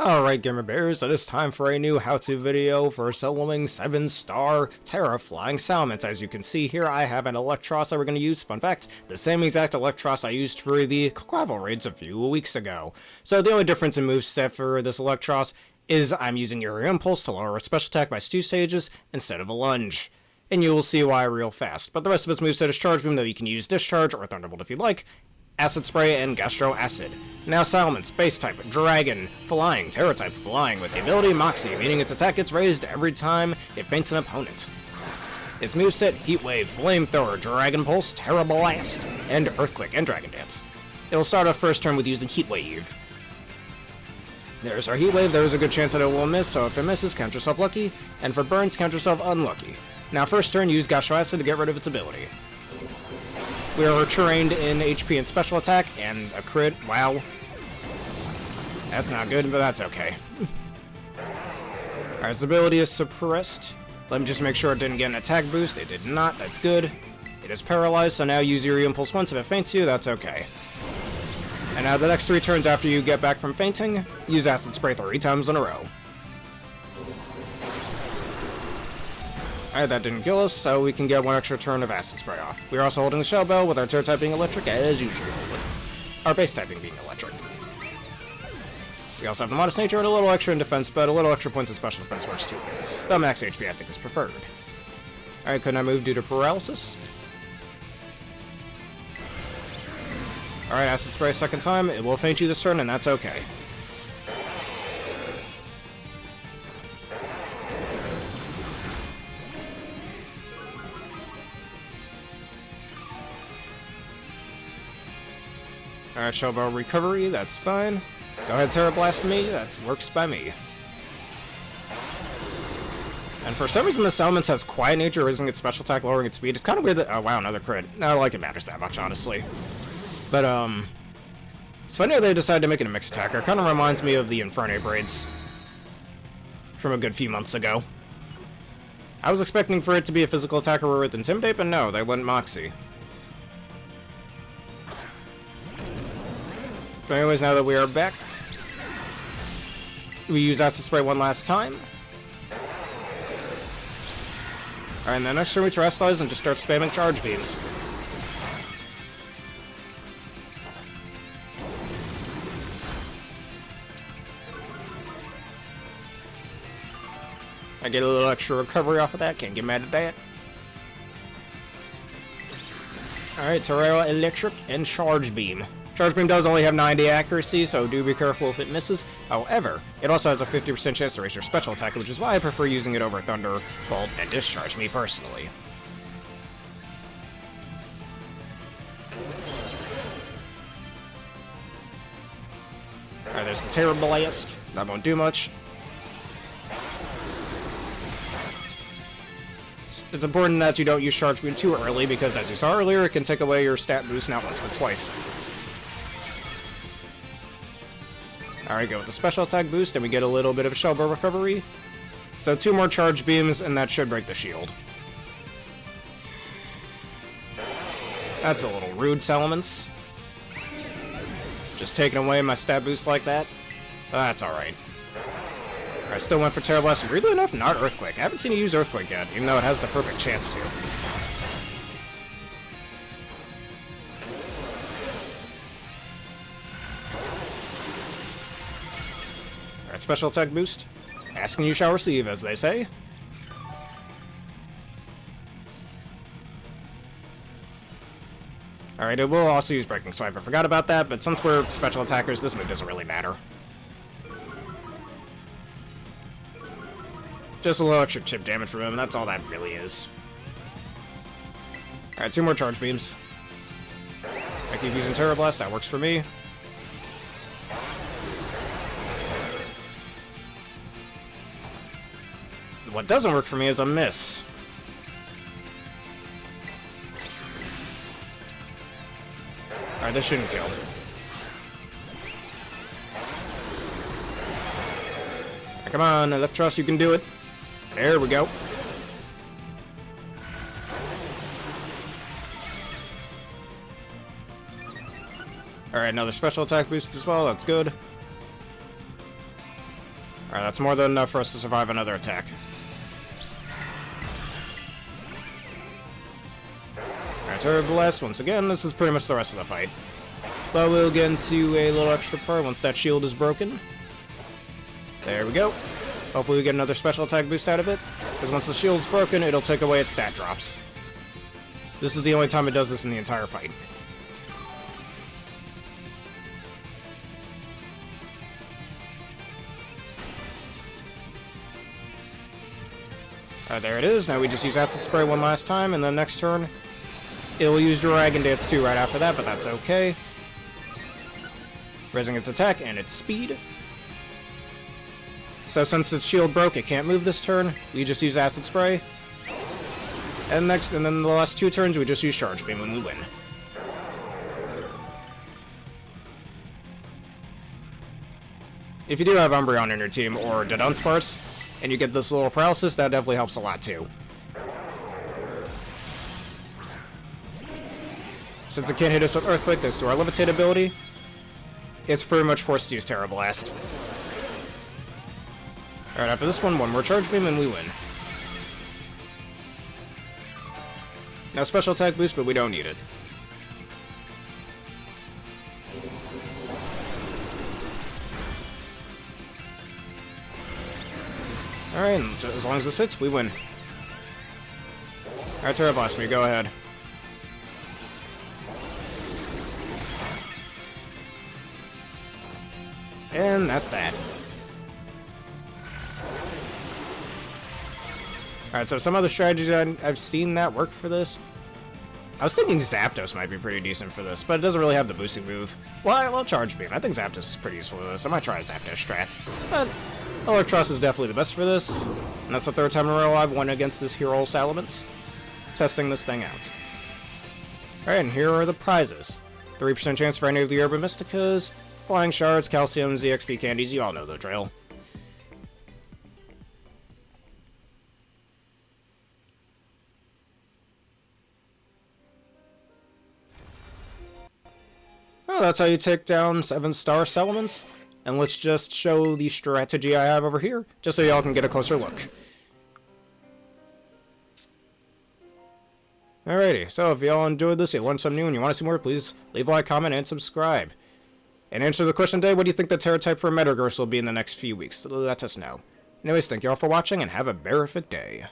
Alright Gamer Bears, it is time for a new how-to video for Salamence 7-star Tera Flying Salamence. As you can see here, I have an Electros that we're going to use. Fun fact, the same exact Electros I used for the Gravel raids a few weeks ago. So the only difference in moveset for this Electros is I'm using Aerial Impulse to lower its special attack by 2 stages instead of a lunge. And you will see why real fast. But the rest of its moveset is Charge Beam, though you can use Discharge or Thunderbolt if you'd like, Acid Spray, and Gastro Acid. Now Salamence, Base Type, Dragon, Flying, Terra Type, Flying, with the ability Moxie, meaning its attack gets raised every time it feints an opponent. Its moveset, Heat Wave, Flamethrower, Dragon Pulse, Terra Blast, and Earthquake, and Dragon Dance. It'll start off first turn with using Heat Wave. There's our Heat Wave, there's a good chance that it will miss, so if it misses, count yourself lucky, and for burns, count yourself unlucky. Now first turn, use Gastro Acid to get rid of its ability. We are trained in HP and special attack, and a crit. Wow. That's not good, but that's okay. Alright, its ability is suppressed. Let me just make sure it didn't get an attack boost. It did not. That's good. It is paralyzed, so now use your Impulse once. If it faints you, that's okay. And now the next 3 turns after you get back from fainting, use Acid Spray 3 times in a row. Alright, that didn't kill us, so we can get 1 extra turn of Acid Spray off. We're also holding the Shell Bell with our Terra type being electric as usual, with our base typing being electric. We also have the Modest Nature and a little extra in defense, but a little extra points in special defense works too for this. The max HP I think is preferred. Alright, couldn't I move due to paralysis? Alright, Acid Spray 2nd time. It will faint you this turn, and that's okay. Alright, Shellbow recovery, that's fine. Go ahead, Terra Blast me, that works by me. And for some reason, the Salamence has Quiet Nature, raising its special attack, lowering its speed. It's kind of weird that, oh wow, another crit. Not like it matters that much, honestly. But, it's funny how they decided to make it a mixed attacker. It kind of reminds me of the Infernape raids from a good few months ago. I was expecting for it to be a physical attacker with Intimidate, but no, they went Moxie. But anyways, now that we are back, we use Acid Spray 1 last time. Alright, and then next turn we terrestrialize and just start spamming Charge Beams. I get a little extra recovery off of that, can't get mad at that. Alright, Terra Electric and Charge Beam. Charge Beam does only have 90 accuracy, so do be careful if it misses. However, it also has a 50% chance to raise your special attack, which is why I prefer using it over Thunderbolt and Discharge, me personally. Alright, there's the Terra Blast. That won't do much. It's important that you don't use Charge Beam too early, because as you saw earlier, it can take away your stat boost not once, but twice. Alright, go with the special attack boost, and we get a little bit of a Shellbow recovery. So 2 more Charge Beams, and that should break the shield. That's a little rude, Salamence. Just taking away my stat boost like that. That's alright. Alright, still went for Terra Blast. Weirdly enough, not Earthquake. I haven't seen you use Earthquake yet, even though it has the perfect chance to. Alright, special attack boost. Asking you shall receive, as they say. Alright, it will also use Breaking Swipe. I forgot about that, but since we're special attackers, this move doesn't really matter. Just a little extra chip damage from him, that's all that really is. Alright, 2 more Charge Beams. I keep using Terra Blast, that works for me. What doesn't work for me is a miss. Alright, this shouldn't kill. Right, come on, Electros, you can do it. There we go. Alright, another special attack boost as well, that's good. Alright, that's more than enough for us to survive another attack. Alright, Turbo Blast, once again, this is pretty much the rest of the fight. But we'll get into a little extra part once that shield is broken. There we go. Hopefully we get another special attack boost out of it, because once the shield's broken, it'll take away its stat drops. This is the only time it does this in the entire fight. There it is. Now we just use Acid Spray one last time, and then next turn, it will use Dragon Dance 2 right after that, but that's okay. Raising its attack and its speed. So since its shield broke, it can't move this turn. We just use Acid Spray. And then the last 2 turns, we just use Charge Beam when we win. If you do have Umbreon in your team, or Dunsparce, and you get this little paralysis, that definitely helps a lot too. Since it can't hit us with Earthquake, thanks to our Levitate ability, it's pretty much forced to use Tera Blast. Alright, after this one more Charge Beam and we win. Now special attack boost, but we don't need it. Alright, as long as this hits, we win. Alright, Tera Blast me, go ahead. And that's that. Alright, so some other strategies I've seen that work for this. I was thinking Zapdos might be pretty decent for this, but it doesn't really have the boosting move. Well, Charge Beam. I think Zapdos is pretty useful for this. I might try a Zapdos strat. But Electros is definitely the best for this. And that's the 3rd time in a row I've won against this hero Salamence. Testing this thing out. Alright, and here are the prizes. 3% chance for any of the Urban Mysticas, Flying Shards, Calcium, ZXP candies, you all know the drill. Well, that's how you take down 7-star Salamence. And let's just show the strategy I have over here, just so y'all can get a closer look. Alrighty, so if y'all enjoyed this, you learned something new, and you want to see more, please leave a like, comment, and subscribe. And answer the question today, what do you think the Tera type for Metagross will be in the next few weeks? Let us know. Anyways, thank y'all for watching, and have a berrific day.